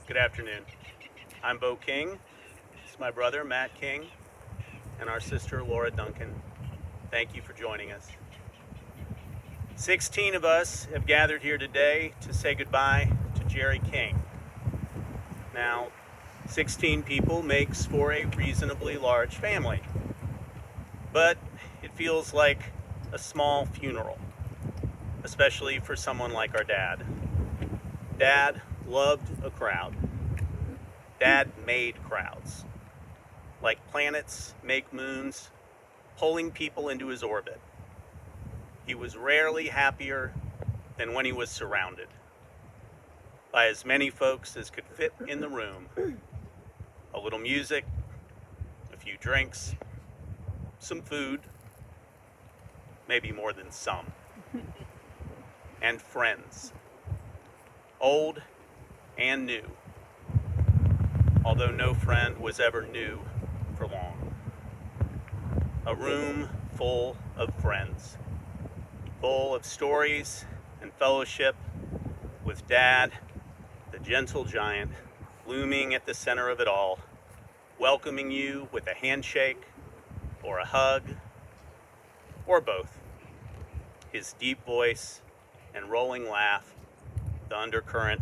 Good afternoon. I'm Bo King. It's my brother, Matt King, and our sister, Laura Duncan. Thank you for joining us. 16 of us have gathered here today to say goodbye to Jerry King. Now, 16 people makes for a reasonably large family, but it feels like a small funeral, especially for someone like our dad. Dad loved a crowd. Dad made crowds. Like planets make moons, pulling people into his orbit. He was rarely happier than when he was surrounded by as many folks as could fit in the room. A little music, a few drinks, some food, maybe more than some, and friends, old and new, although no friend was ever new for long. A room full of friends, full of stories and fellowship, with Dad, the gentle giant, looming at the center of it all, welcoming you with a handshake or a hug, or both. His deep voice and rolling laugh, the undercurrent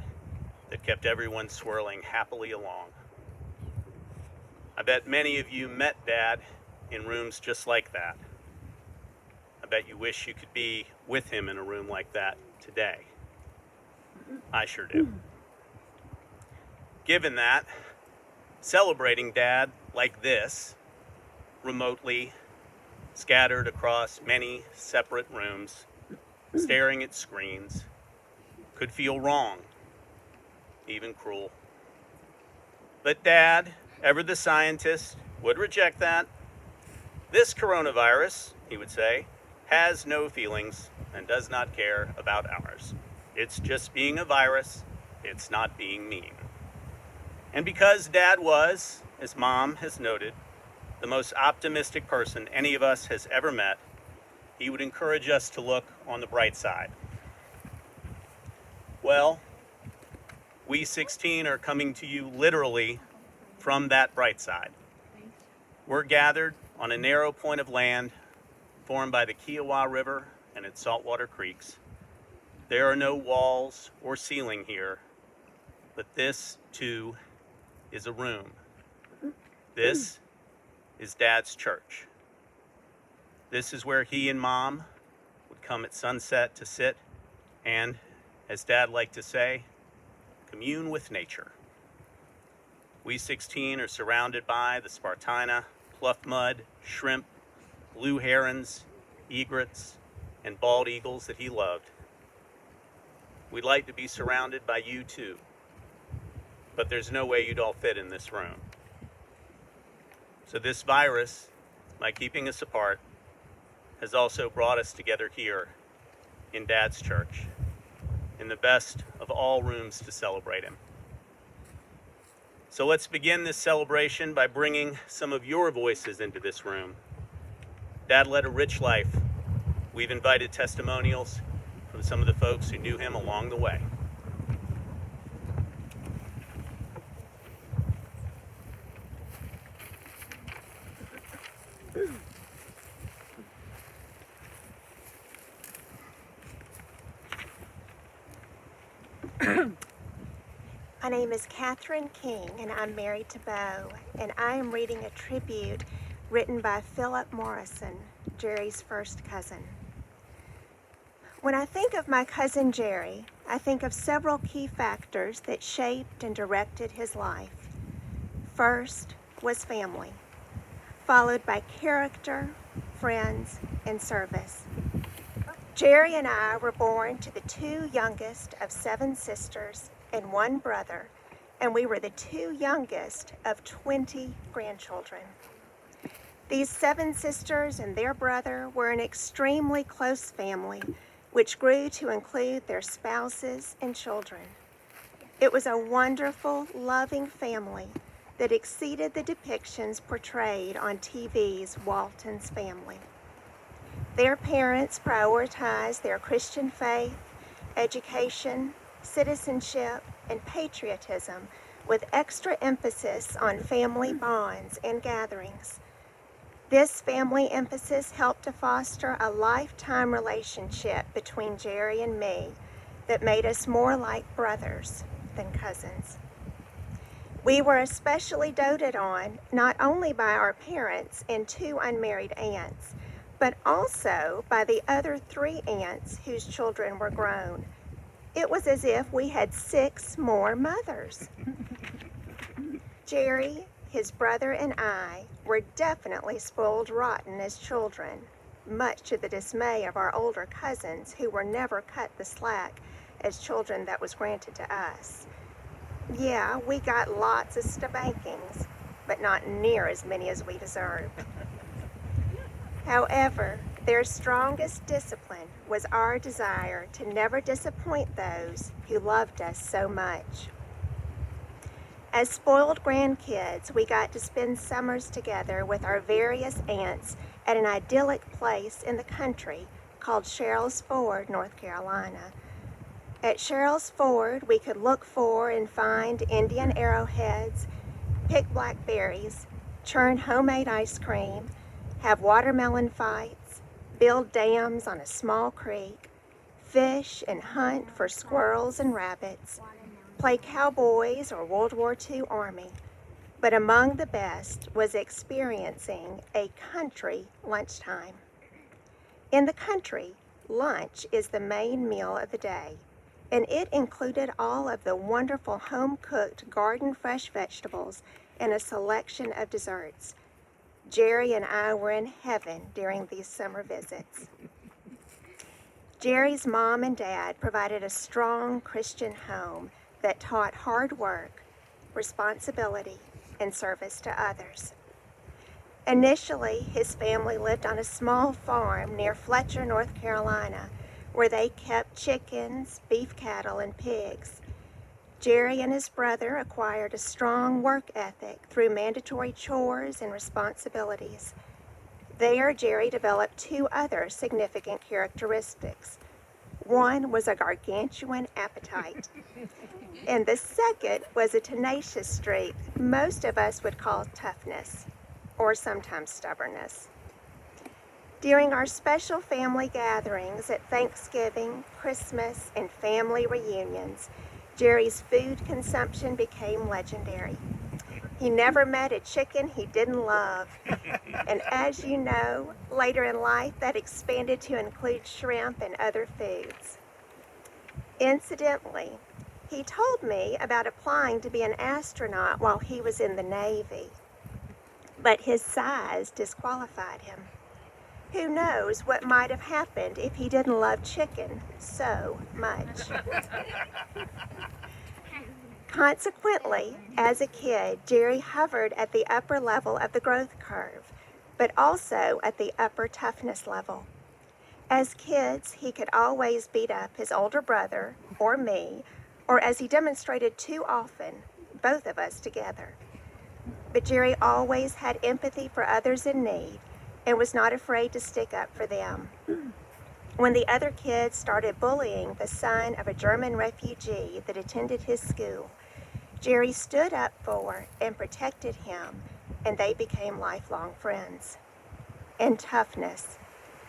that kept everyone swirling happily along. I bet many of you met Dad in rooms just like that. I bet you wish you could be with him in a room like that today. I sure do. Given that, celebrating Dad like this, remotely, scattered across many separate rooms, staring at screens, could feel wrong, even cruel. But Dad, ever the scientist, would reject that. This coronavirus, he would say, has no feelings and does not care about ours. It's just being a virus, it's not being mean. And because Dad was, as Mom has noted, the most optimistic person any of us has ever met, he would encourage us to look on the bright side. Well, we 16 are coming to you literally from that bright side. We're gathered on a narrow point of land formed by the Kiowa River and its saltwater creeks. There are no walls or ceiling here, but this, too, is a room. This is Dad's church. This is where he and Mom would come at sunset to sit and, as Dad liked to say, commune with nature. We 16 are surrounded by the spartina, pluff mud, shrimp, blue herons, egrets, and bald eagles that he loved. We'd like to be surrounded by you too, but there's no way you'd all fit in this room. So this virus, by keeping us apart, has also brought us together here in Dad's church, in the best of all rooms to celebrate him. So let's begin this celebration by bringing some of your voices into this room. Dad led a rich life. We've invited testimonials from some of the folks who knew him along the way. My name is Catherine King, and I'm married to Bo, and I am reading a tribute written by Philip Morrison, Jerry's first cousin. When I think of my cousin Jerry, I think of several key factors that shaped and directed his life. First was family, followed by character, friends, and service. Jerry and I were born to the two youngest of 7 sisters and 1 brother, and we were the 2 youngest of 20 grandchildren. These 7 sisters and their brother were an extremely close family, which grew to include their spouses and children. It was a wonderful, loving family that exceeded the depictions portrayed on TV's Walton's Family. Their parents prioritized their Christian faith, education, citizenship, and patriotism with extra emphasis on family bonds and gatherings. This family emphasis helped to foster a lifetime relationship between Jerry and me that made us more like brothers than cousins. We were especially doted on not only by our parents and 2 unmarried aunts, but also by the other 3 aunts whose children were grown. It was as if we had 6 more mothers. Jerry, his brother, and I were definitely spoiled rotten as children, much to the dismay of our older cousins who were never cut the slack as children that was granted to us. Yeah, we got lots of spankings, but not near as many as we deserved. However, their strongest discipline was our desire to never disappoint those who loved us so much. As spoiled grandkids, we got to spend summers together with our various aunts at an idyllic place in the country called Cheryl's Ford, North Carolina. At Cheryl's Ford, we could look for and find Indian arrowheads, pick blackberries, churn homemade ice cream, have watermelon fights, build dams on a small creek, fish and hunt for squirrels and rabbits, play cowboys or World War II Army. But among the best was experiencing a country lunchtime. In the country, lunch is the main meal of the day, and it included all of the wonderful home-cooked garden fresh vegetables and a selection of desserts. Jerry and I were in heaven during these summer visits. Jerry's mom and dad provided a strong Christian home that taught hard work, responsibility, and service to others. Initially, his family lived on a small farm near Fletcher, North Carolina, where they kept chickens, beef cattle, and pigs. Jerry and his brother acquired a strong work ethic through mandatory chores and responsibilities. There, Jerry developed 2 other significant characteristics. One was a gargantuan appetite, and the second was a tenacious streak most of us would call toughness, or sometimes stubbornness. During our special family gatherings at Thanksgiving, Christmas, and family reunions, Jerry's food consumption became legendary. He never met a chicken he didn't love. And as you know, later in life that expanded to include shrimp and other foods. Incidentally, he told me about applying to be an astronaut while he was in the Navy, but his size disqualified him. Who knows what might have happened if he didn't love chicken so much. Consequently, as a kid, Jerry hovered at the upper level of the growth curve, but also at the upper toughness level. As kids, he could always beat up his older brother, or me, or as he demonstrated too often, both of us together. But Jerry always had empathy for others in need and was not afraid to stick up for them. When the other kids started bullying the son of a German refugee that attended his school, Jerry stood up for and protected him, and they became lifelong friends. And toughness.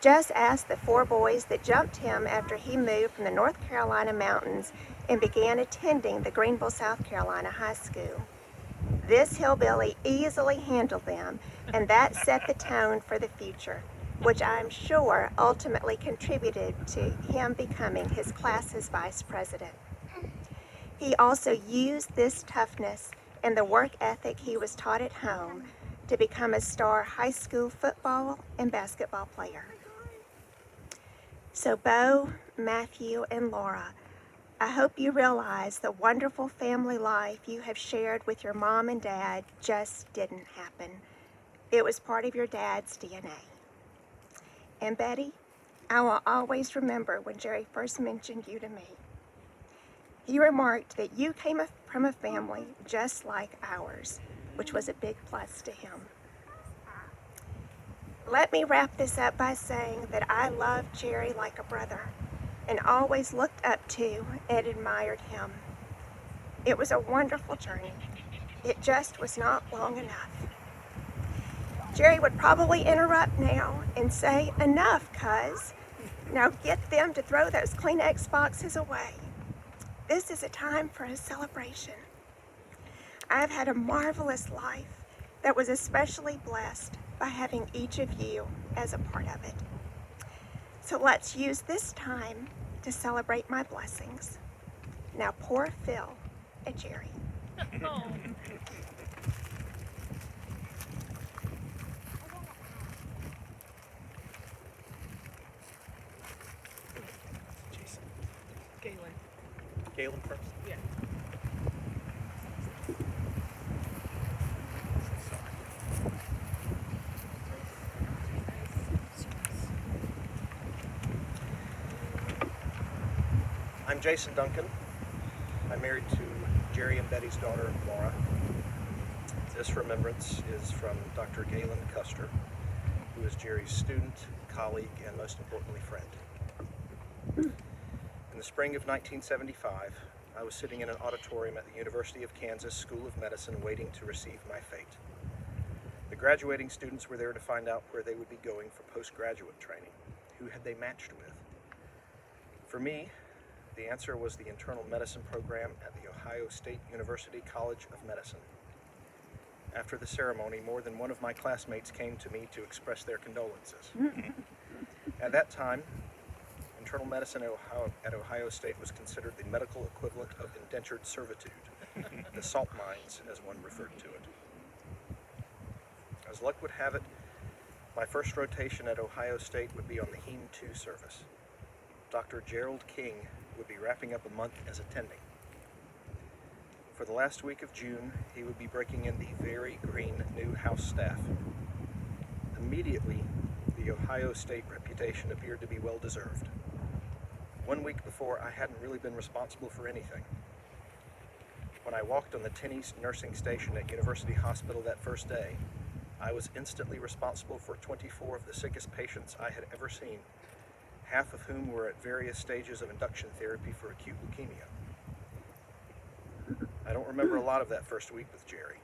Just ask the 4 boys that jumped him after he moved from the North Carolina mountains and began attending the Greenville, South Carolina high school. This hillbilly easily handled them, and that set the tone for the future, which I'm sure ultimately contributed to him becoming his class's vice president. He also used this toughness and the work ethic he was taught at home to become a star high school football and basketball player. So Bo, Matthew, and Laura, I hope you realize the wonderful family life you have shared with your mom and dad just didn't happen. It was part of your dad's DNA. And Betty, I will always remember when Jerry first mentioned you to me. He remarked that you came from a family just like ours, which was a big plus to him. Let me wrap this up by saying that I loved Jerry like a brother and always looked up to and admired him. It was a wonderful journey. It just was not long enough. Jerry would probably interrupt now and say, "Enough, cuz. Now get them to throw those Kleenex boxes away." This is a time for a celebration. I've had a marvelous life that was especially blessed by having each of you as a part of it. So let's use this time to celebrate my blessings. Now pour Phil and Jerry. Oh. Jason. Galen. Galen first. Yeah. I'm Jason Duncan. I'm married to Jerry and Betty's daughter, Laura. This remembrance is from Dr. Galen Custer, who is Jerry's student, colleague, and most importantly, friend. In the spring of 1975, I was sitting in an auditorium at the University of Kansas School of Medicine waiting to receive my fate. The graduating students were there to find out where they would be going for postgraduate training. Who had they matched with? For me, the answer was the internal medicine program at the Ohio State University College of Medicine. After the ceremony, more than one of my classmates came to me to express their condolences. At that time, internal medicine at Ohio State was considered the medical equivalent of indentured servitude, the salt mines, as one referred to it. As luck would have it, my first rotation at Ohio State would be on the Heme 2 service. Dr. Gerald King would be wrapping up a month as attending. For the last week of June, he would be breaking in the very green new house staff. Immediately, the Ohio State reputation appeared to be well deserved. 1 week before, I hadn't really been responsible for anything. When I walked on the 10 East nursing station at University Hospital that first day, I was instantly responsible for 24 of the sickest patients I had ever seen, half of whom were at various stages of induction therapy for acute leukemia. I don't remember a lot of that first week with Jerry.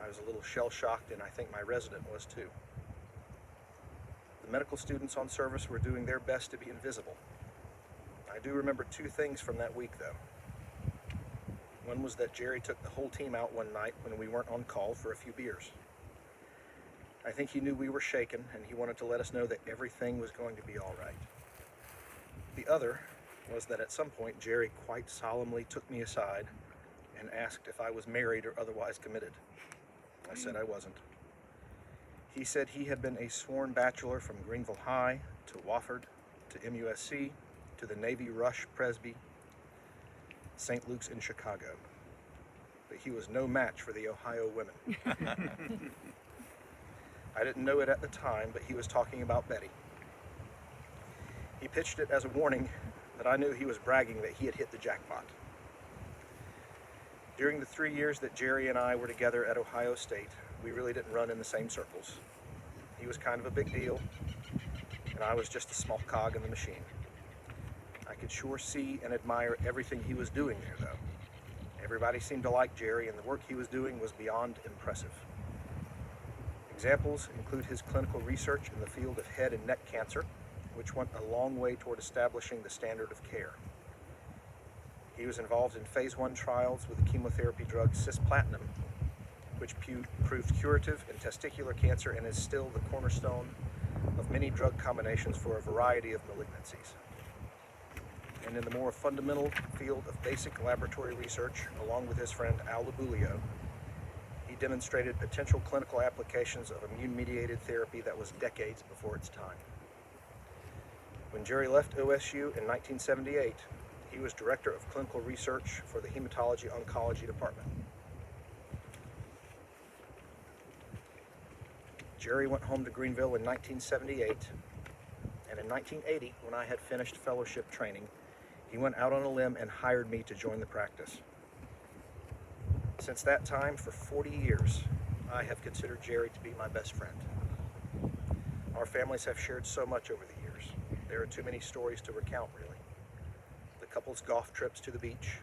I was a little shell-shocked, and I think my resident was too. The medical students on service were doing their best to be invisible. I do remember two things from that week, though. One was that Jerry took the whole team out one night when we weren't on call for a few beers. I think he knew we were shaken, and he wanted to let us know that everything was going to be all right. The other was that at some point Jerry quite solemnly took me aside and asked if I was married or otherwise committed. I said I wasn't. He said he had been a sworn bachelor from Greenville High to Wofford to MUSC to the Navy Rush Presby, St. Luke's in Chicago. But he was no match for the Ohio women. I didn't know it at the time, but he was talking about Betty. He pitched it as a warning that I knew he was bragging that he had hit the jackpot. During the 3 years that Jerry and I were together at Ohio State, we really didn't run in the same circles. He was kind of a big deal, and I was just a small cog in the machine. I could sure see and admire everything he was doing there, though. Everybody seemed to like Jerry, and the work he was doing was beyond impressive. Examples include his clinical research in the field of head and neck cancer, which went a long way toward establishing the standard of care. He was involved in phase 1 trials with the chemotherapy drug cisplatin, which proved curative in testicular cancer and is still the cornerstone of many drug combinations for a variety of malignancies. And in the more fundamental field of basic laboratory research, along with his friend Al Labulio, he demonstrated potential clinical applications of immune-mediated therapy that was decades before its time. When Jerry left OSU in 1978, he was director of clinical research for the hematology-oncology department. Jerry went home to Greenville in 1978, and in 1980, when I had finished fellowship training, he went out on a limb and hired me to join the practice. Since that time, for 40 years, I have considered Jerry to be my best friend. Our families have shared so much over the years. There are too many stories to recount, really. The couple's golf trips to the beach,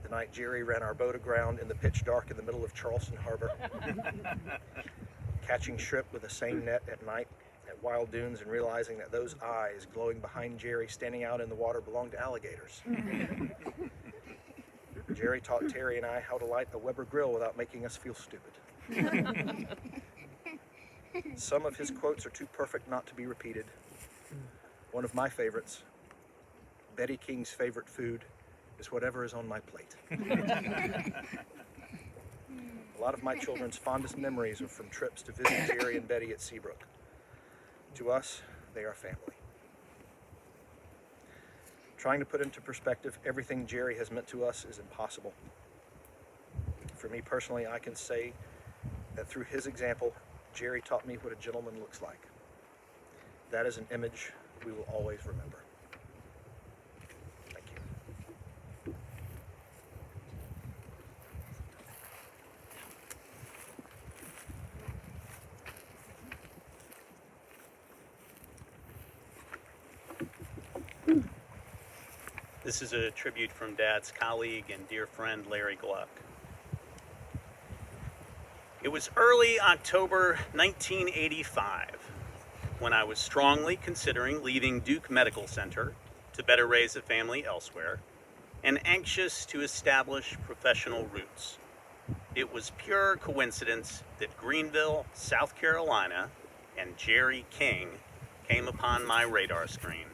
The night Jerry ran our boat aground in the pitch dark in the middle of Charleston Harbor. Catching shrimp with a seine net at night at Wild Dunes and realizing that those eyes glowing behind Jerry standing out in the water belonged to alligators. Jerry taught Terry and I how to light a Weber grill without making us feel stupid. Some of his quotes are too perfect not to be repeated. One of my favorites, Betty King's favorite food is whatever is on my plate. A lot of my children's fondest memories are from trips to visit Jerry and Betty at Seabrook. To us, they are family. Trying to put into perspective everything Jerry has meant to us is impossible. For me personally, I can say that through his example, Jerry taught me what a gentleman looks like. That is an image we will always remember. Thank you. This is a tribute from Dad's colleague and dear friend, Larry Gluck. It was early October 1985 when I was strongly considering leaving Duke Medical Center to better raise a family elsewhere and anxious to establish professional roots. It was pure coincidence that Greenville, South Carolina, and Jerry King came upon my radar screen.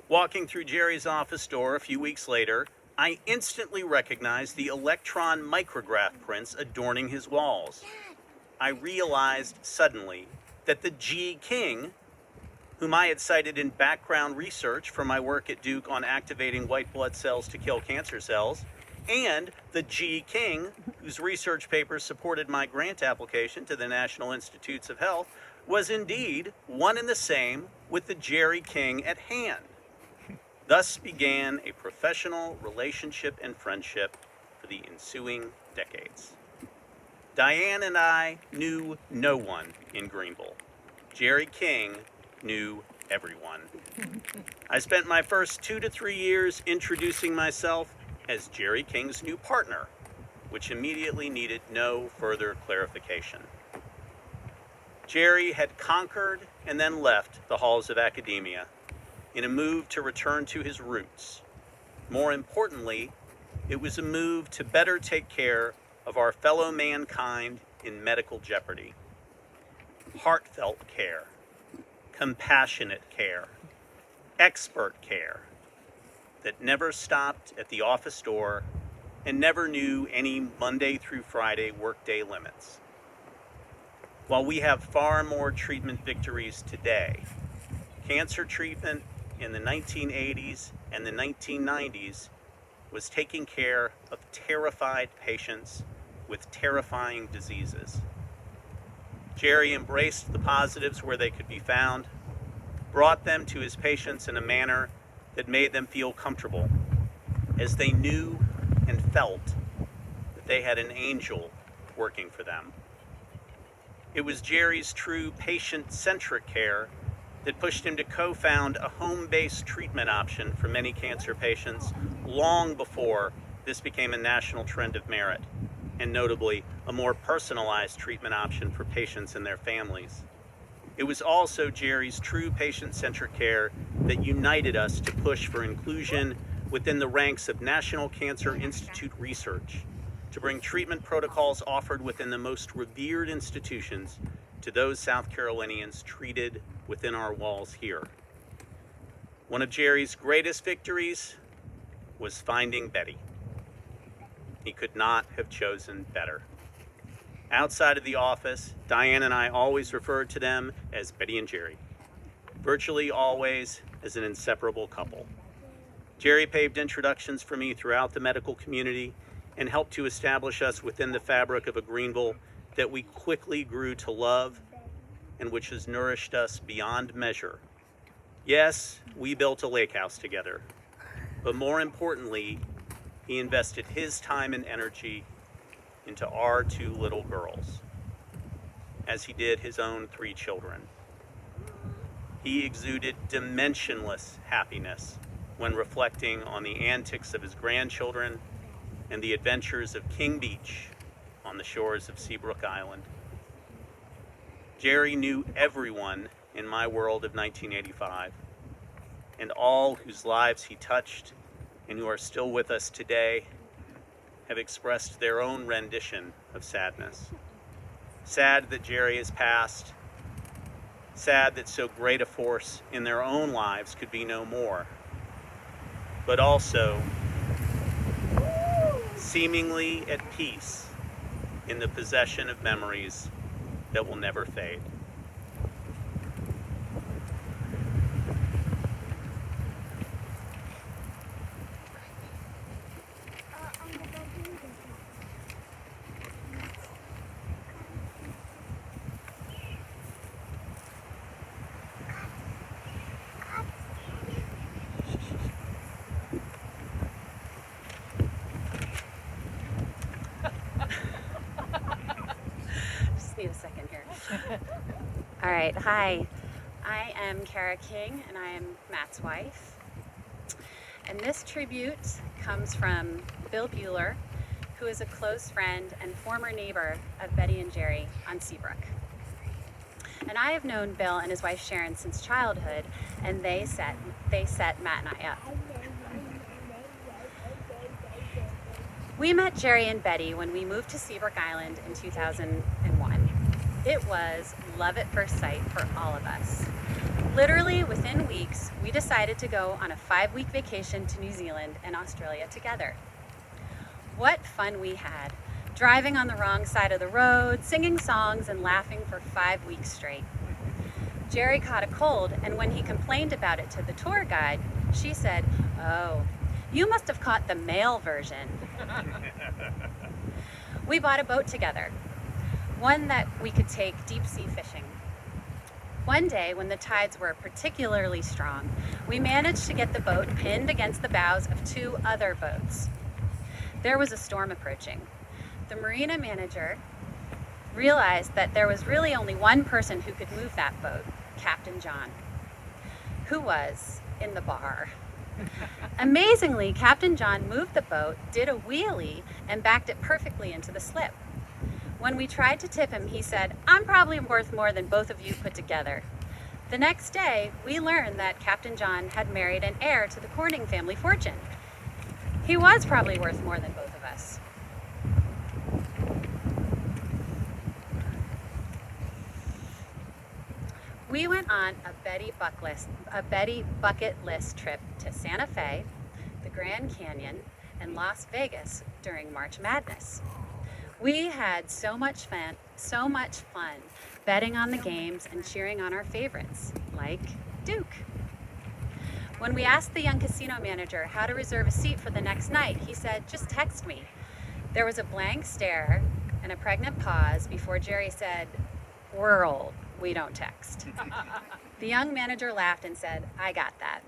Walking through Jerry's office door a few weeks later, I instantly recognized the electron micrograph prints adorning his walls. I realized suddenly that the G. King, whom I had cited in background research for my work at Duke on activating white blood cells to kill cancer cells, and the G. King, whose research paper supported my grant application to the National Institutes of Health, was indeed one and the same with the Jerry King at hand. Thus began a professional relationship and friendship for the ensuing decades. Diane and I knew no one in Greenville. Jerry King knew everyone. I spent my first 2 to 3 years introducing myself as Jerry King's new partner, which immediately needed no further clarification. Jerry had conquered and then left the halls of academia in a move to return to his roots. More importantly, it was a move to better take care of our fellow mankind in medical jeopardy. Heartfelt care, compassionate care, expert care that never stopped at the office door and never knew any Monday through Friday workday limits. While we have far more treatment victories today, cancer treatment in the 1980s and the 1990s was taking care of terrified patients with terrifying diseases. Jerry embraced the positives where they could be found, brought them to his patients in a manner that made them feel comfortable, as they knew and felt that they had an angel working for them. It was Jerry's true patient-centric care that pushed him to co-found a home-based treatment option for many cancer patients long before this became a national trend of merit, and notably, a more personalized treatment option for patients and their families. It was also Jerry's true patient-centric care that united us to push for inclusion within the ranks of National Cancer Institute research, to bring treatment protocols offered within the most revered institutions to those South Carolinians treated within our walls here. One of Jerry's greatest victories was finding Betty. He could not have chosen better. Outside of the office, Diane and I always referred to them as Betty and Jerry, virtually always as an inseparable couple. Jerry paved introductions for me throughout the medical community and helped to establish us within the fabric of a Greenville that we quickly grew to love and which has nourished us beyond measure. Yes, we built a lake house together, but more importantly, he invested his time and energy into our 2 little girls, as he did his own 3 children. He exuded dimensionless happiness when reflecting on the antics of his grandchildren and the adventures of King Beach on the shores of Seabrook Island. Jerry knew everyone in my world of 1985, and all whose lives he touched and who are still with us today have expressed their own rendition of sadness. Sad that Jerry has passed, sad that so great a force in their own lives could be no more, but also seemingly at peace in the possession of memories that will never fade. Just need a second here. All right, hi. I am Kara King, and I am Matt's wife. And this tribute comes from Bill Bueller, who is a close friend and former neighbor of Betty and Jerry on Seabrook. And I have known Bill and his wife Sharon since childhood, and they set Matt and I up. We met Jerry and Betty when we moved to Seabrook Island in 2001. It was love at first sight for all of us. Literally within weeks, we decided to go on a 5-week vacation to New Zealand and Australia together. What fun we had, driving on the wrong side of the road, singing songs and laughing for 5 weeks straight. Jerry caught a cold, and when he complained about it to the tour guide, she said, "Oh, you must have caught the male version." We bought a boat together, one that we could take deep sea fishing. One day, when the tides were particularly strong, we managed to get the boat pinned against the bows of 2 other boats. There was a storm approaching. The marina manager realized that there was really only one person who could move that boat, Captain John, who was in the bar. Amazingly, Captain John moved the boat, did a wheelie, and backed it perfectly into the slip. When we tried to tip him, he said, "I'm probably worth more than both of you put together." The next day, we learned that Captain John had married an heir to the Corning family fortune. He was probably worth more than both of us. We went on a Betty bucket list trip to Santa Fe, the Grand Canyon, and Las Vegas during March Madness. We had so much fun betting on the games and cheering on our favorites, like Duke. When we asked the young casino manager how to reserve a seat for the next night, he said, "Just text me." There was a blank stare and a pregnant pause before Jerry said, "We're old. We don't text." The young manager laughed and said, "I got that."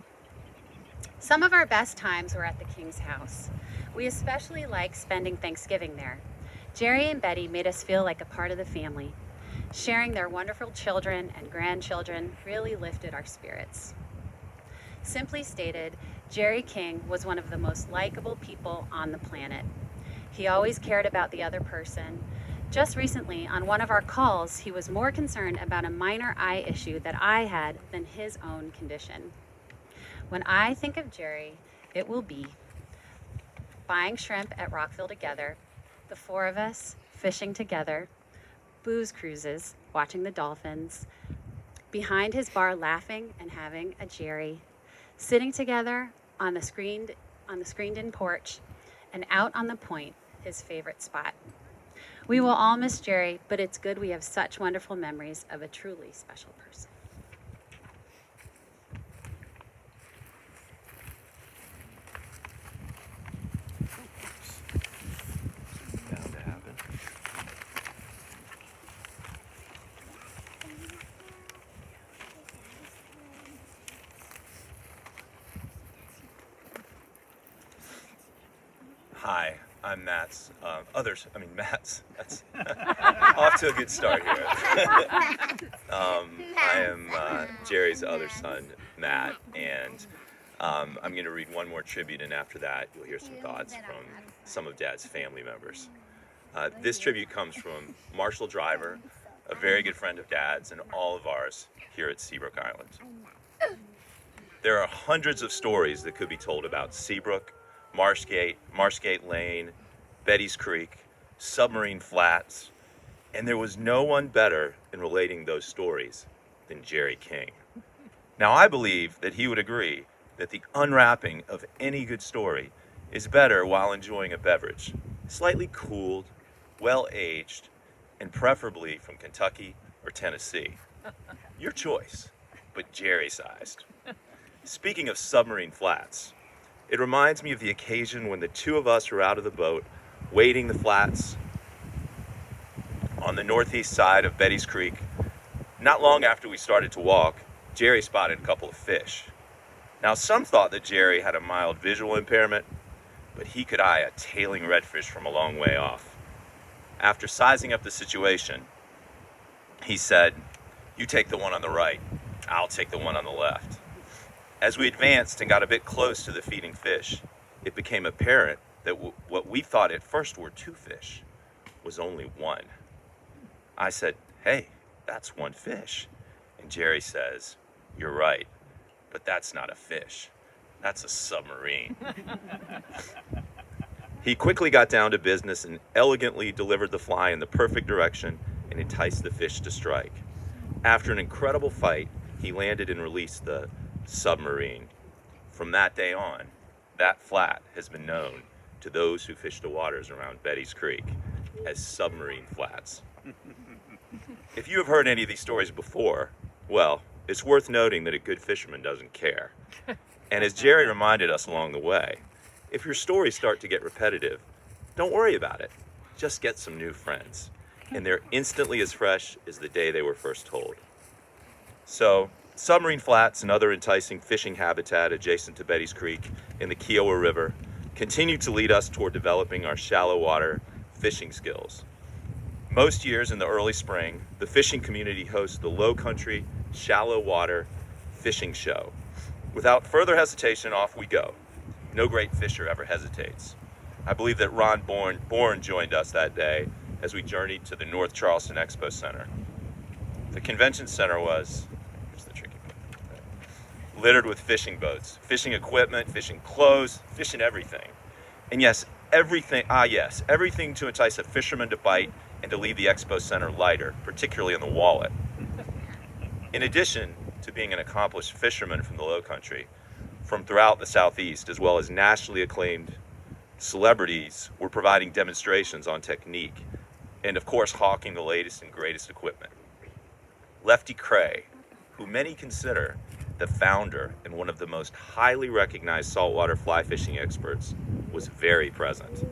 Some of our best times were at the King's house. We especially liked spending Thanksgiving there. Jerry and Betty made us feel like a part of the family. Sharing their wonderful children and grandchildren really lifted our spirits. Simply stated, Jerry King was one of the most likable people on the planet. He always cared about the other person. Just recently, on one of our calls, he was more concerned about a minor eye issue that I had than his own condition. When I think of Jerry, it will be buying shrimp at Rockville together, the 4 of us fishing together, booze cruises, watching the dolphins, behind his bar laughing and having a Jerry, sitting together on the screened-in porch, and out on the point, his favorite spot. We will all miss Jerry, but it's good we have such wonderful memories of a truly special person. Bound to happen. Hi, I'm Matt's Matt's. That's off to a good start here. I am Jerry's other son, Matt, and I'm going to read one more tribute, and after that, you'll hear some thoughts from some of Dad's family members. This tribute comes from Marshall Driver, a very good friend of Dad's and all of ours here at Seabrook Island. There are hundreds of stories that could be told about Seabrook, Marshgate Lane, Betty's Creek, Submarine Flats, and there was no one better in relating those stories than Jerry King. Now, I believe that he would agree that the unwrapping of any good story is better while enjoying a beverage, slightly cooled, well-aged, and preferably from Kentucky or Tennessee. Your choice, but Jerry-sized. Speaking of Submarine Flats, it reminds me of the occasion when the two of us were out of the boat, wading the flats on the northeast side of Betty's Creek. Not long after we started to walk, Jerry spotted a couple of fish. Now, some thought that Jerry had a mild visual impairment, but he could eye a tailing redfish from a long way off. After sizing up the situation, he said, "You take the one on the right, I'll take the one on the left." As we advanced and got a bit close to the feeding fish, it became apparent that what we thought at first were two fish was only one. I said, "Hey, that's one fish." And Jerry says, "You're right, but that's not a fish. That's a submarine." He quickly got down to business and elegantly delivered the fly in the perfect direction and enticed the fish to strike. After an incredible fight, he landed and released the submarine. From that day on, that flat has been known to those who fish the waters around Betty's Creek as Submarine Flats. If you have heard any of these stories before, well, it's worth noting that a good fisherman doesn't care. And as Jerry reminded us along the way, if your stories start to get repetitive, don't worry about it. Just get some new friends, and they're instantly as fresh as the day they were first told. So, Submarine Flats and other enticing fishing habitat adjacent to Betty's Creek in the Kiowa River continue to lead us toward developing our shallow water fishing skills. Most years in the early spring, the fishing community hosts the Low Country Shallow Water Fishing Show. Without further hesitation, off we go. No great fisher ever hesitates. I believe that Ron Bourne joined us that day as we journeyed to the North Charleston Expo Center. The convention center was, here's the tricky part, littered with fishing boats, fishing equipment, fishing clothes, fishing everything. And yes, everything to entice a fisherman to bite and to leave the Expo Center lighter, particularly in the wallet. In addition to being an accomplished fisherman from the Low Country, from throughout the Southeast, as well as nationally acclaimed celebrities, were providing demonstrations on technique and, of course, hawking the latest and greatest equipment. Lefty Kreh, who many consider the founder and one of the most highly recognized saltwater fly fishing experts, was very present.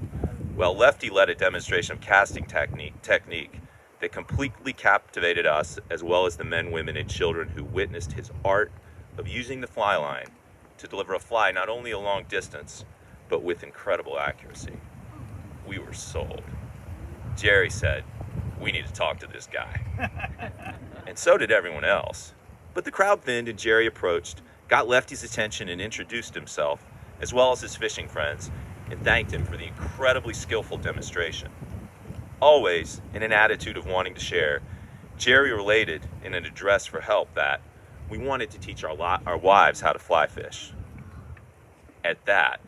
Well, Lefty led a demonstration of casting technique that completely captivated us, as well as the men, women, and children who witnessed his art of using the fly line to deliver a fly not only a long distance, but with incredible accuracy. We were sold. Jerry said, "We need to talk to this guy." And so did everyone else. But the crowd thinned and Jerry approached, got Lefty's attention and introduced himself, as well as his fishing friends, and thanked him for the incredibly skillful demonstration. Always in an attitude of wanting to share, Jerry related in an address for help that we wanted to teach our wives how to fly fish. At that,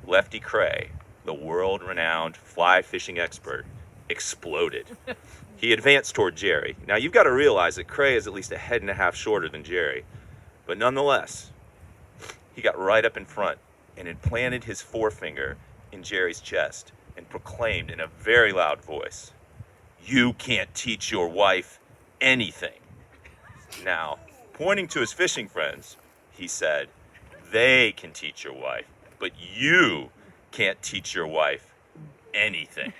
Lefty Kreh, the world-renowned fly fishing expert, exploded. He advanced toward Jerry. Now, you've got to realize that Kreh is at least a head and a half shorter than Jerry, but nonetheless, he got right up in front and implanted his forefinger in Jerry's chest and proclaimed in a very loud voice, "You can't teach your wife anything." Now, pointing to his fishing friends, he said, "They can teach your wife, but you can't teach your wife anything."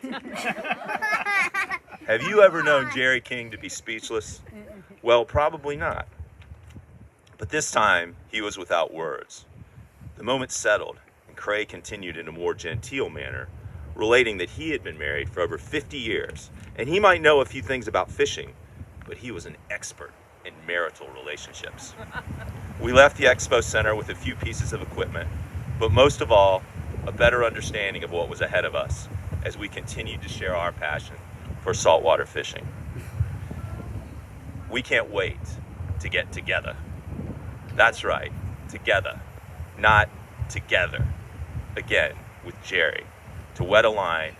Have you ever known Jerry King to be speechless? Well, probably not. But this time, he was without words. The moment settled, and Kreh continued in a more genteel manner, relating that he had been married for over 50 years, and he might know a few things about fishing, but he was an expert in marital relationships. We left the expo center with a few pieces of equipment, but most of all, a better understanding of what was ahead of us as we continued to share our passion for saltwater fishing. We can't wait to get together. That's right, together, not together. Again, with Jerry, to wet a line,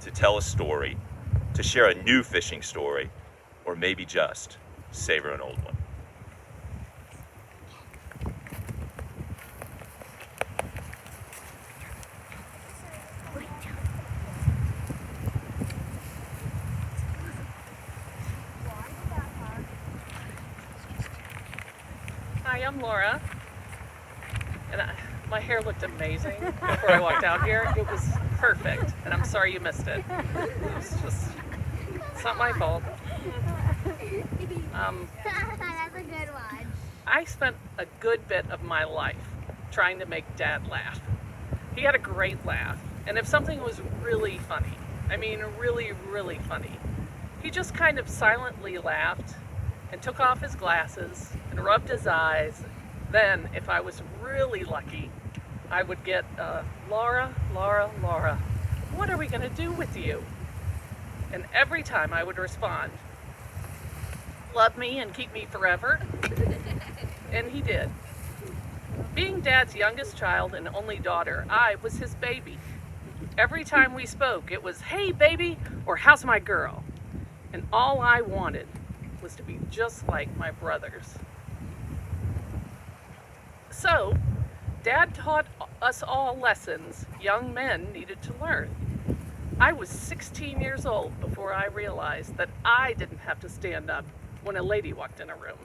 to tell a story, to share a new fishing story, or maybe just savor an old one. Hi, I'm Laura. And my hair looked amazing before I walked out here. It was perfect. And I'm sorry you missed it. It's not my fault. That's a good one. I spent a good bit of my life trying to make Dad laugh. He had a great laugh. And if something was really funny, I mean really, really funny, he just kind of silently laughed and took off his glasses and rubbed his eyes. Then, if I was really lucky, I would get, Laura, Laura, Laura, what are we gonna do with you? And every time I would respond, love me and keep me forever. And he did. Being Dad's youngest child and only daughter, I was his baby. Every time we spoke, it was, hey baby, or how's my girl? And all I wanted was to be just like my brothers. So, Dad taught us all lessons young men needed to learn. I was 16 years old before I realized that I didn't have to stand up when a lady walked in a room.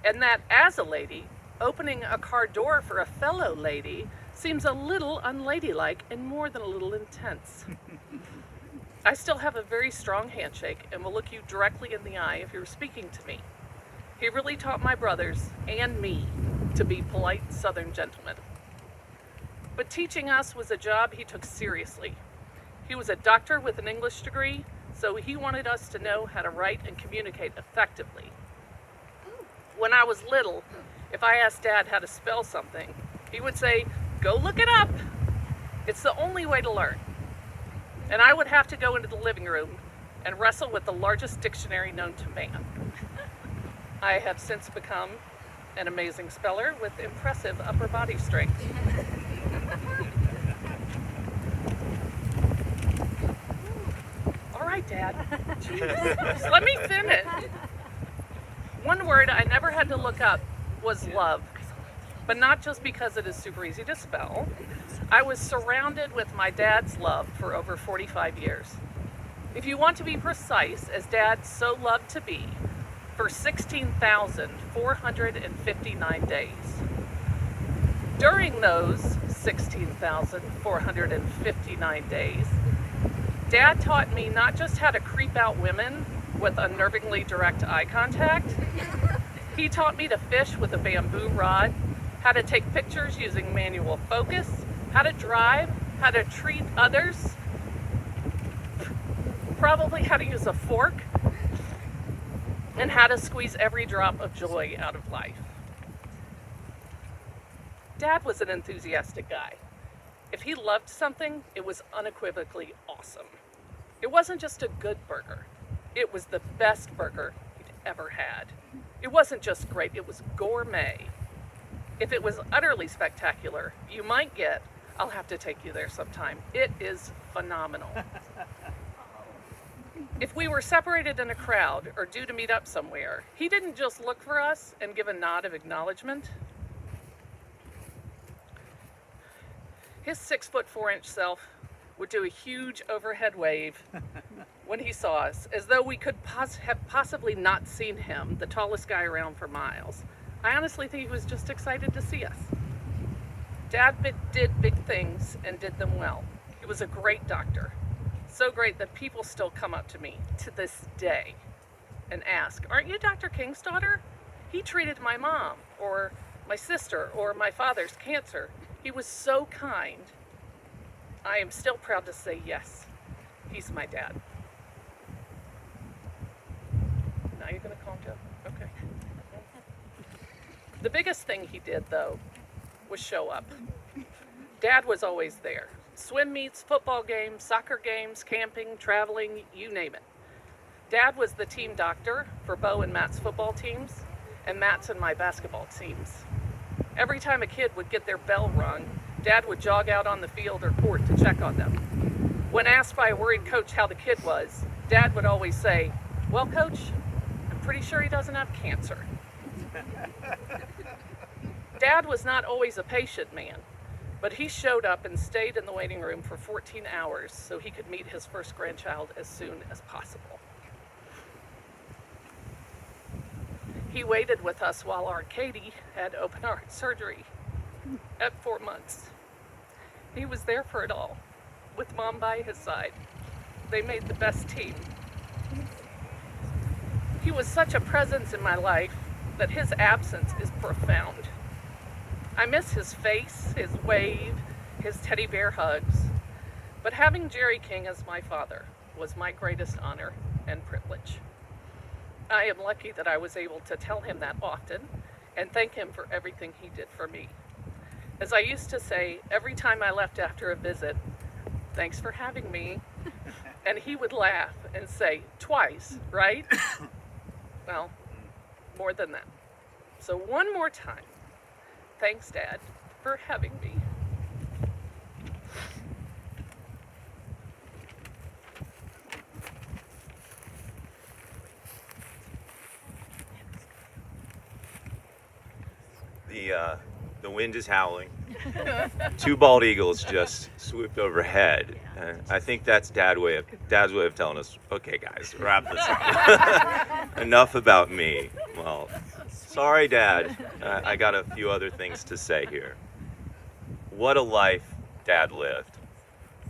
And that as a lady, opening a car door for a fellow lady seems a little unladylike and more than a little intense. I still have a very strong handshake and will look you directly in the eye if you're speaking to me. He really taught my brothers and me to be polite Southern gentlemen. But teaching us was a job he took seriously. He was a doctor with an English degree, so he wanted us to know how to write and communicate effectively. When I was little, if I asked Dad how to spell something, he would say, go look it up. It's the only way to learn. And I would have to go into the living room and wrestle with the largest dictionary known to man. I have since become an amazing speller with impressive upper body strength. All right, Dad. Jeez, let me finish. One word I never had to look up was love, but not just because it is super easy to spell. I was surrounded with my dad's love for over 45 years. If you want to be precise, as Dad so loved to be, for 16,459 days. During those 16,459 days, Dad taught me not just how to creep out women with unnervingly direct eye contact, he taught me to fish with a bamboo rod, how to take pictures using manual focus, how to drive, how to treat others, probably how to use a fork, and how to squeeze every drop of joy out of life. Dad was an enthusiastic guy. If he loved something, it was unequivocally awesome. It wasn't just a good burger. It was the best burger he'd ever had. It wasn't just great, it was gourmet. If it was utterly spectacular, you might get, I'll have to take you there sometime. It is phenomenal. If we were separated in a crowd or due to meet up somewhere, he didn't just look for us and give a nod of acknowledgement. His 6'4" self would do a huge overhead wave when he saw us, as though we could have possibly not seen him, the tallest guy around for miles. I honestly think he was just excited to see us. Dad did big things and did them well. He was a great doctor. So great that people still come up to me to this day and ask, aren't you Dr. King's daughter? He treated my mom or my sister or my father's cancer. He was so kind. I am still proud to say yes, he's my dad. Now you're gonna calm down? Okay. The biggest thing he did, though, was show up. Dad was always there. Swim meets, football games, soccer games, camping, traveling, you name it. Dad was the team doctor for Bo and Matt's football teams, and Matt's and my basketball teams. Every time a kid would get their bell rung, Dad would jog out on the field or court to check on them. When asked by a worried coach how the kid was, Dad would always say, "Well, Coach, I'm pretty sure he doesn't have cancer." Dad was not always a patient man, but he showed up and stayed in the waiting room for 14 hours so he could meet his first grandchild as soon as possible. He waited with us while our Katie had open heart surgery at 4 months. He was there for it all, with Mom by his side. They made the best team. He was such a presence in my life that his absence is profound. I miss his face, his wave, his teddy bear hugs. But having Jerry King as my father was my greatest honor and privilege. I am lucky that I was able to tell him that often and thank him for everything he did for me. As I used to say, every time I left after a visit, "Thanks for having me." And he would laugh and say, "Twice, right?" Well, more than that. So one more time. Thanks, Dad, for having me. The wind is howling. Two bald eagles just swooped overhead. I think that's Dad's way of telling us, okay, guys, wrap this up. Enough about me. Well, sorry, Dad. I got a few other things to say here. What a life Dad lived.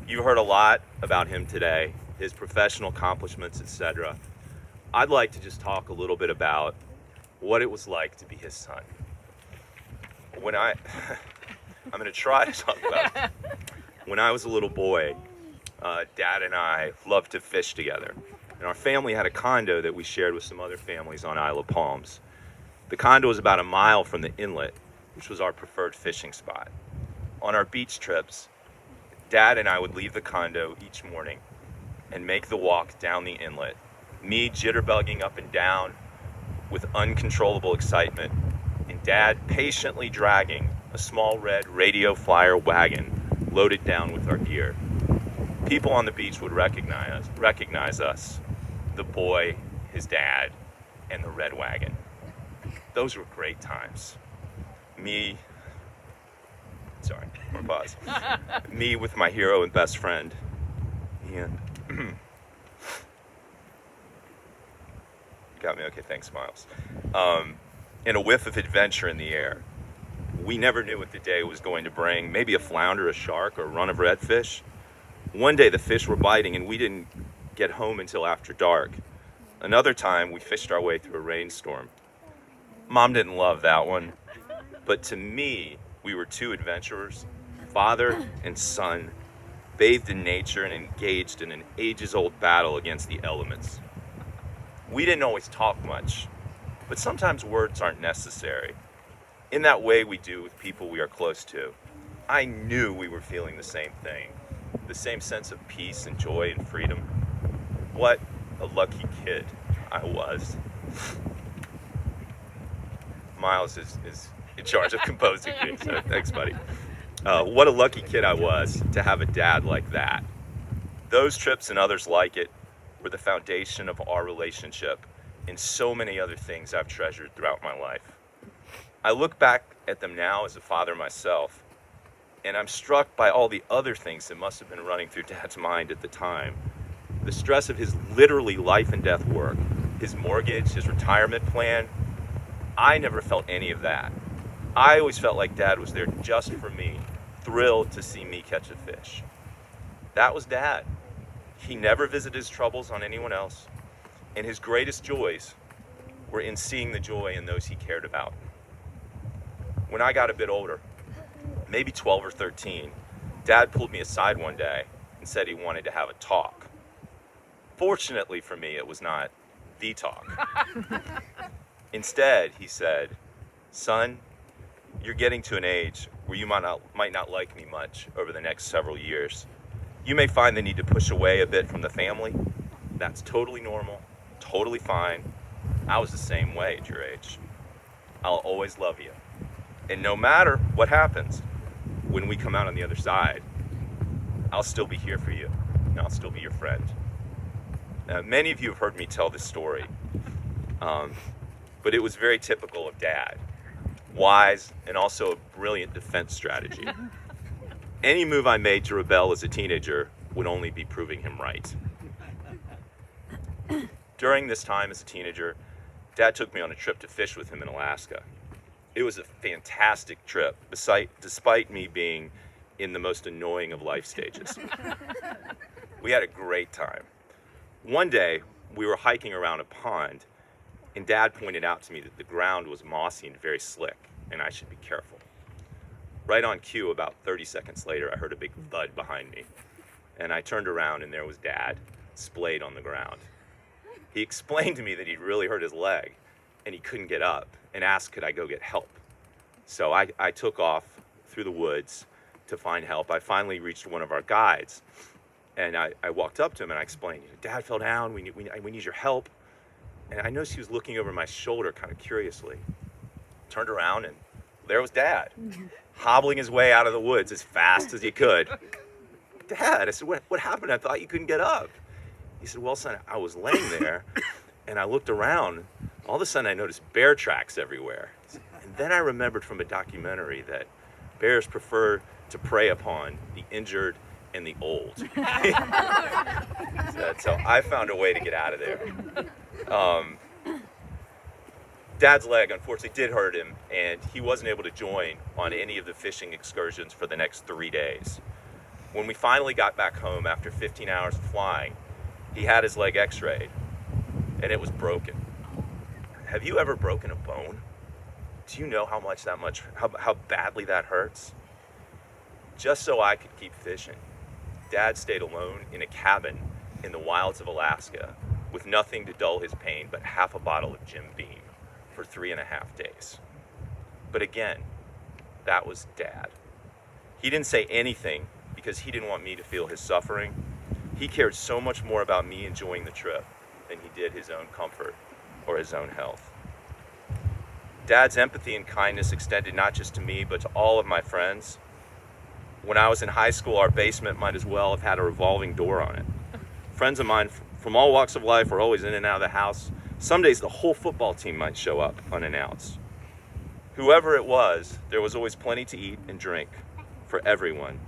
You heard a lot about him today, his professional accomplishments, etc. I'd like to just talk a little bit about what it was like to be his son. I'm going to try to talk about it. When I was a little boy, Dad and I loved to fish together. And our family had a condo that we shared with some other families on Isle of Palms. The condo was about a mile from the inlet, which was our preferred fishing spot. On our beach trips, Dad and I would leave the condo each morning and make the walk down the inlet, me jitterbugging up and down with uncontrollable excitement, and Dad patiently dragging a small red radio flyer wagon loaded down with our gear. People on the beach would recognize us, the boy, his dad, and the red wagon. Those were great times. Me with my hero and best friend, Ian. Got me, okay, thanks, Miles. And a whiff of adventure in the air. We never knew what the day was going to bring. Maybe a flounder, a shark, or a run of redfish. One day the fish were biting and we didn't get home until after dark. Another time we fished our way through a rainstorm. Mom didn't love that one, but to me, we were two adventurers, father and son, bathed in nature and engaged in an ages-old battle against the elements. We didn't always talk much, but sometimes words aren't necessary. In that way we do with people we are close to. I knew we were feeling the same thing, the same sense of peace and joy and freedom. What a lucky kid I was. Miles is in charge of composing me, so thanks, buddy. What a lucky kid I was to have a dad like that. Those trips and others like it were the foundation of our relationship and so many other things I've treasured throughout my life. I look back at them now as a father myself, and I'm struck by all the other things that must have been running through Dad's mind at the time. The stress of his literally life and death work, his mortgage, his retirement plan. I never felt any of that. I always felt like Dad was there just for me, thrilled to see me catch a fish. That was Dad. He never visited his troubles on anyone else, and his greatest joys were in seeing the joy in those he cared about. When I got a bit older, maybe 12 or 13, Dad pulled me aside one day and said he wanted to have a talk. Fortunately for me, it was not the talk. Instead, he said, son, you're getting to an age where you might not like me much over the next several years. You may find the need to push away a bit from the family. That's totally normal, totally fine. I was the same way at your age. I'll always love you. And no matter what happens, when we come out on the other side, I'll still be here for you, and I'll still be your friend. Now, many of you have heard me tell this story, but it was very typical of Dad. Wise and also a brilliant defense strategy. Any move I made to rebel as a teenager would only be proving him right. During this time as a teenager, Dad took me on a trip to fish with him in Alaska. It was a fantastic trip, despite me being in the most annoying of life stages. We had a great time. One day, we were hiking around a pond, and Dad pointed out to me that the ground was mossy and very slick, and I should be careful. Right on cue, about 30 seconds later, I heard a big thud behind me, and I turned around, and there was Dad, splayed on the ground. He explained to me that he'd really hurt his leg, and he couldn't get up, and asked could I go get help. So I took off through the woods to find help. I finally reached one of our guides, and I walked up to him and I explained, Dad fell down, we need your help. And I noticed he was looking over my shoulder kind of curiously. Turned around and there was Dad, hobbling his way out of the woods as fast as he could. Dad, I said, what happened? I thought you couldn't get up. He said, well, son, I was laying there and I looked around. All of a sudden I noticed bear tracks everywhere. And then I remembered from a documentary that bears prefer to prey upon the injured and the old. So I found a way to get out of there. Dad's leg unfortunately did hurt him, and he wasn't able to join on any of the fishing excursions for the next 3 days. When we finally got back home after 15 hours of flying, he had his leg x-rayed, and it was broken. Have you ever broken a bone? Do you know how badly that hurts? Just so I could keep fishing, Dad stayed alone in a cabin in the wilds of Alaska with nothing to dull his pain but half a bottle of Jim Beam for 3.5 days. But again, that was Dad. He didn't say anything because he didn't want me to feel his suffering. He cared so much more about me enjoying the trip than he did his own comfort or his own health. Dad's empathy and kindness extended not just to me, but to all of my friends. When I was in high school, our basement might as well have had a revolving door on it. Friends of mine from all walks of life were always in and out of the house. Some days the whole football team might show up unannounced. Whoever it was, there was always plenty to eat and drink for everyone.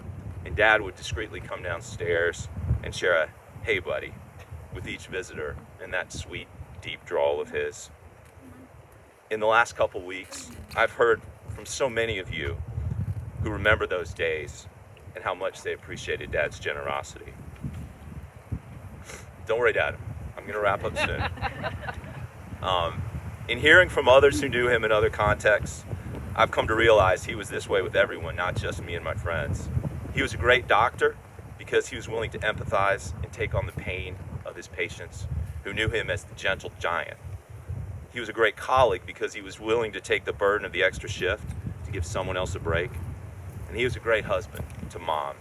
And Dad would discreetly come downstairs and share a "hey buddy" with each visitor in that sweet, deep drawl of his. In the last couple weeks, I've heard from so many of you who remember those days and how much they appreciated Dad's generosity. Don't worry, Dad, I'm gonna wrap up soon. In hearing from others who knew him in other contexts, I've come to realize he was this way with everyone, not just me and my friends. He was a great doctor because he was willing to empathize and take on the pain of his patients who knew him as the gentle giant. He was a great colleague because he was willing to take the burden of the extra shift to give someone else a break. And he was a great husband to Mom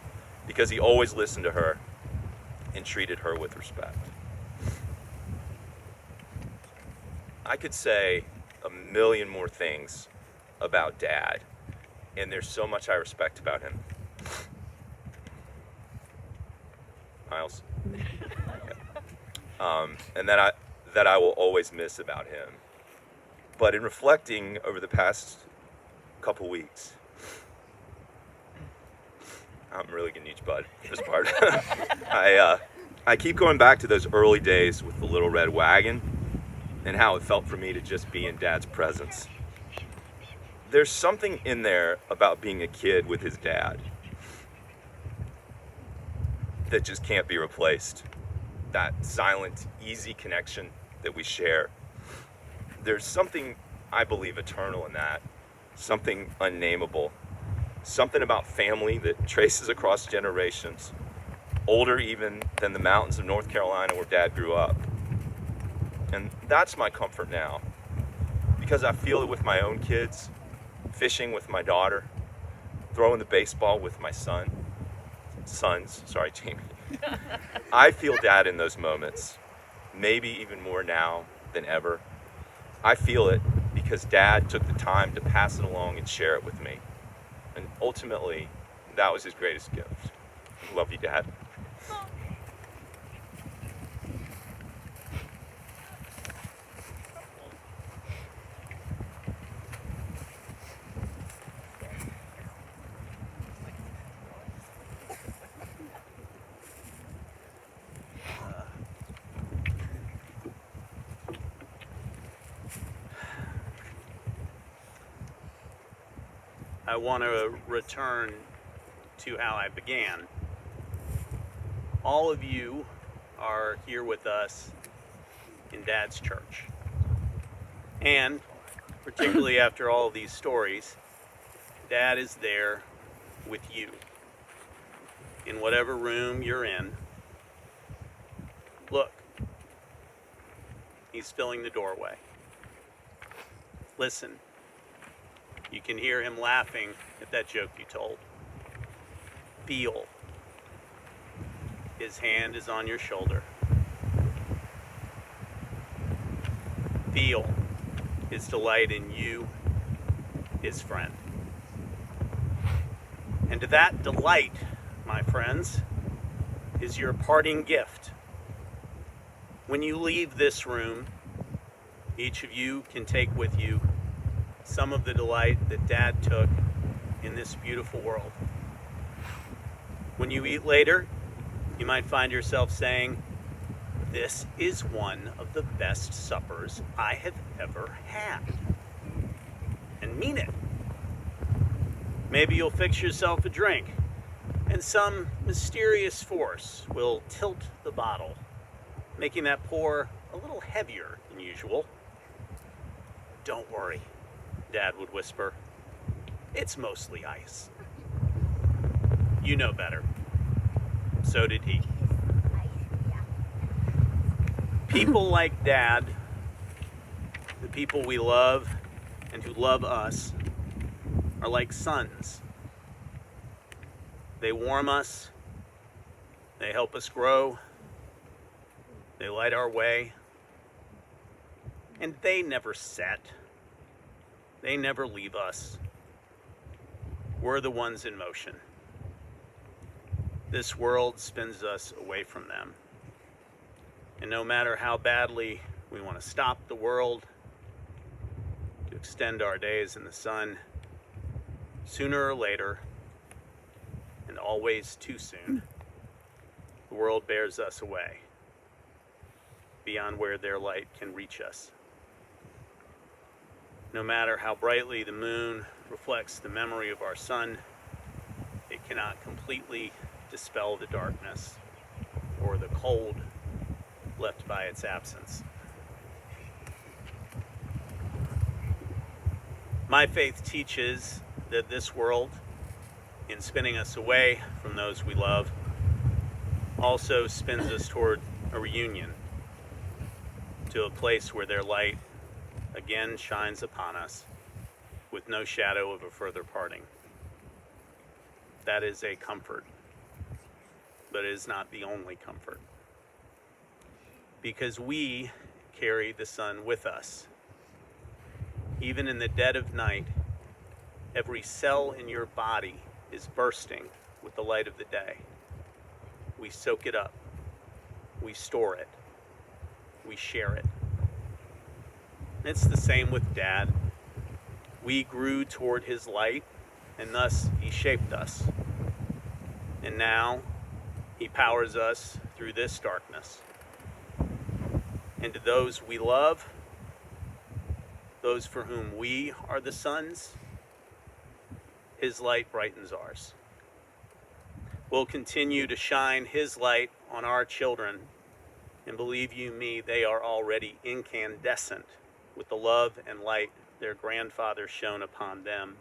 because he always listened to her and treated her with respect. I could say a million more things about Dad, and there's so much I respect about him. Miles? Okay. And that I will always miss about him. But in reflecting over the past couple weeks, I'm really gonna need you, bud, for this part. I keep going back to those early days with the little red wagon and how it felt for me to just be in Dad's presence. There's something in there about being a kid with his dad that just can't be replaced. That silent, easy connection that we share. There's something, I believe, eternal in that, something unnameable, something about family that traces across generations, older even than the mountains of North Carolina where Dad grew up. And that's my comfort now, because I feel it with my own kids, fishing with my daughter, throwing the baseball with my sons, sorry, Jamie. I feel Dad in those moments, maybe even more now than ever. I feel it because Dad took the time to pass it along and share it with me. And ultimately, that was his greatest gift. Love you, Dad. I want to return to how I began. All of you are here with us in Dad's church. And particularly after all of these stories, Dad is there with you. In whatever room you're in, look, he's filling the doorway. Listen. You can hear him laughing at that joke you told. Feel. His hand is on your shoulder. Feel his delight in you, his friend. And that delight, my friends, is your parting gift. When you leave this room, each of you can take with you some of the delight that Dad took in this beautiful world. When you eat later, you might find yourself saying, "This is one of the best suppers I have ever had." And mean it. Maybe you'll fix yourself a drink, and some mysterious force will tilt the bottle, making that pour a little heavier than usual. "Don't worry," Dad would whisper. "It's mostly ice." You know better. So did he. People like Dad, the people we love and who love us, are like suns. They warm us, they help us grow, they light our way, and they never set. They never leave us. We're the ones in motion. This world spins us away from them. And no matter how badly we want to stop the world, to extend our days in the sun, sooner or later, and always too soon, the world bears us away, beyond where their light can reach us. No matter how brightly the moon reflects the memory of our sun, it cannot completely dispel the darkness or the cold left by its absence. My faith teaches that this world, in spinning us away from those we love, also spins us toward a reunion, to a place where their light again shines upon us with no shadow of a further parting. That is a comfort, but it is not the only comfort. Because we carry the sun with us. Even in the dead of night, every cell in your body is bursting with the light of the day. We soak it up, we store it, we share it. It's the same with Dad. We grew toward his light, and thus he shaped us. And now he powers us through this darkness. And to those we love, those for whom we are the suns, his light brightens ours. We'll continue to shine his light on our children, and believe you me, they are already incandescent with the love and light their grandfather shone upon them.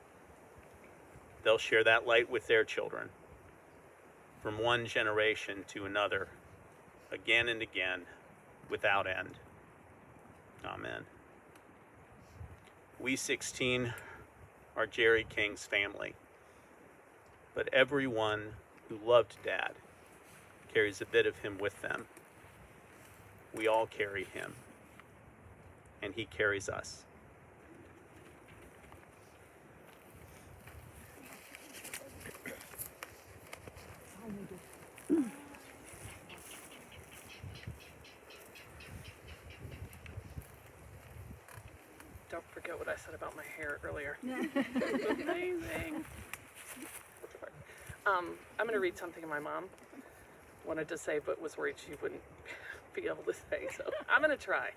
They'll share that light with their children, from one generation to another, again and again, without end. Amen. We 16 are Jerry King's family, but everyone who loved Dad carries a bit of him with them. We all carry him, and he carries us. Don't forget what I said about my hair earlier. Amazing. I'm going to read something my mom wanted to say, but was worried she wouldn't be able to say. So I'm going to try.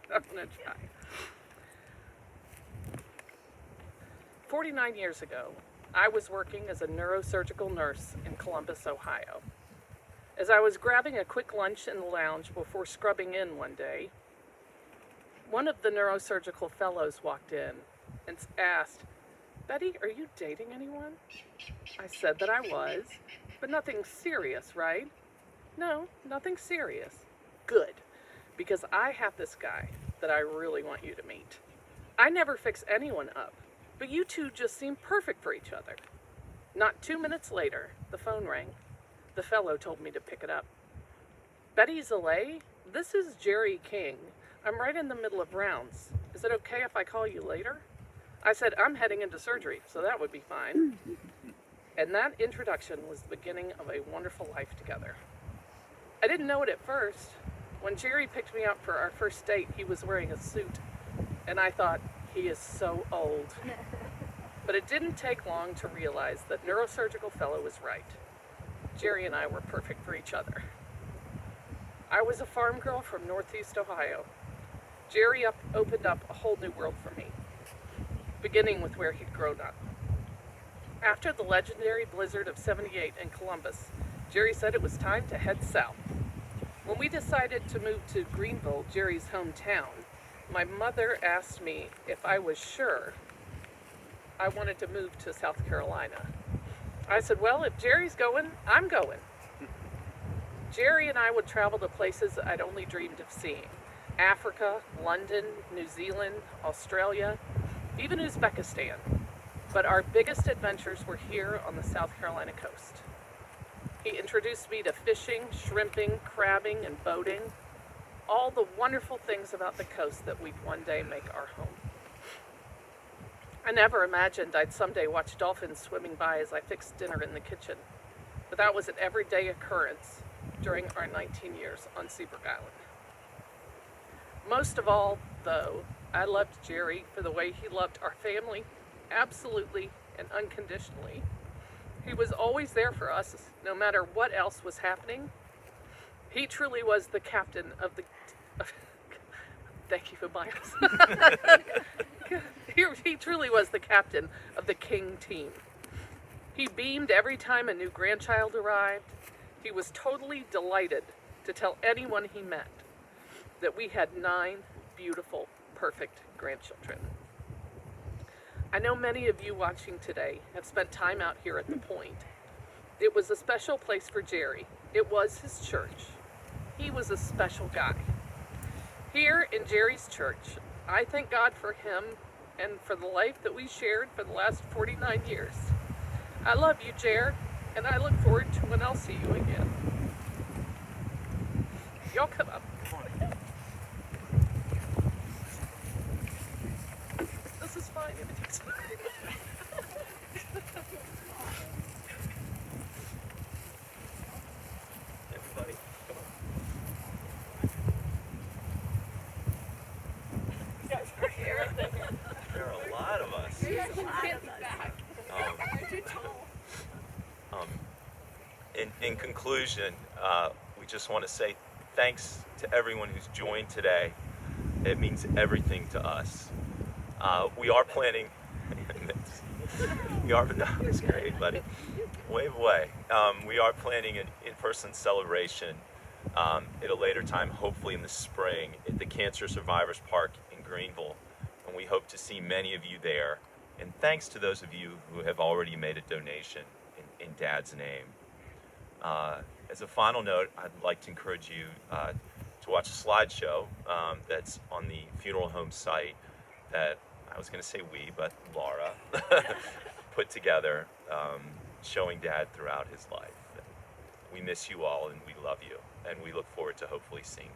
49 years ago, I was working as a neurosurgical nurse in Columbus, Ohio. As I was grabbing a quick lunch in the lounge before scrubbing in one day, one of the neurosurgical fellows walked in and asked, "Betty, are you dating anyone?" I said that I was, but nothing serious, right? No, nothing serious. Good, because I have this guy that I really want you to meet. I never fix anyone up, but you two just seem perfect for each other. Not 2 minutes later, the phone rang. The fellow told me to pick it up. "Betty Zalay, this is Jerry King. I'm right in the middle of rounds. Is it okay if I call you later?" I said, "I'm heading into surgery, so that would be fine." And that introduction was the beginning of a wonderful life together. I didn't know it at first. When Jerry picked me up for our first date, he was wearing a suit, and I thought, he is so old. But it didn't take long to realize that neurosurgical fellow was right. Jerry and I were perfect for each other. I was a farm girl from Northeast Ohio. Jerry opened up a whole new world for me, beginning with where he'd grown up. After the legendary blizzard of '78 in Columbus, Jerry said it was time to head south. When we decided to move to Greenville, Jerry's hometown, my mother asked me if I was sure I wanted to move to South Carolina. I said, "Well, if Jerry's going, I'm going." Jerry and I would travel to places I'd only dreamed of seeing. Africa, London, New Zealand, Australia, even Uzbekistan. But our biggest adventures were here on the South Carolina coast. He introduced me to fishing, shrimping, crabbing, and boating. All the wonderful things about the coast that we'd one day make our home. I never imagined I'd someday watch dolphins swimming by as I fixed dinner in the kitchen. But that was an everyday occurrence during our 19 years on Seabrook Island. Most of all, though, I loved Jerry for the way he loved our family, absolutely and unconditionally. He was always there for us, no matter what else was happening. He truly was the captain of the... Thank you, Miles. He truly was the captain of the King team. He beamed every time a new grandchild arrived. He was totally delighted to tell anyone he met that we had 9 beautiful, perfect grandchildren. I know many of you watching today have spent time out here at the Point. It was a special place for Jerry. It was his church. He was a special guy. Here in Jerry's church, I thank God for him and for the life that we shared for the last 49 years. I love you, Jer, and I look forward to when I'll see you again. Y'all come up. This is fine if it takes time. Everybody, come on. There are a lot of us. In conclusion, we just want to say thanks to everyone who's joined today. It means everything to us. We are planning. It's great, buddy. Wave away. We are planning an in-person celebration at a later time, hopefully in the spring, at the Cancer Survivors Park in Greenville, and we hope to see many of you there. And thanks to those of you who have already made a donation in Dad's name. As a final note, I'd like to encourage you to watch a slideshow that's on the funeral home site that I was going to say we, but Laura, put together, showing Dad throughout his life. We miss you all and we love you, and we look forward to hopefully seeing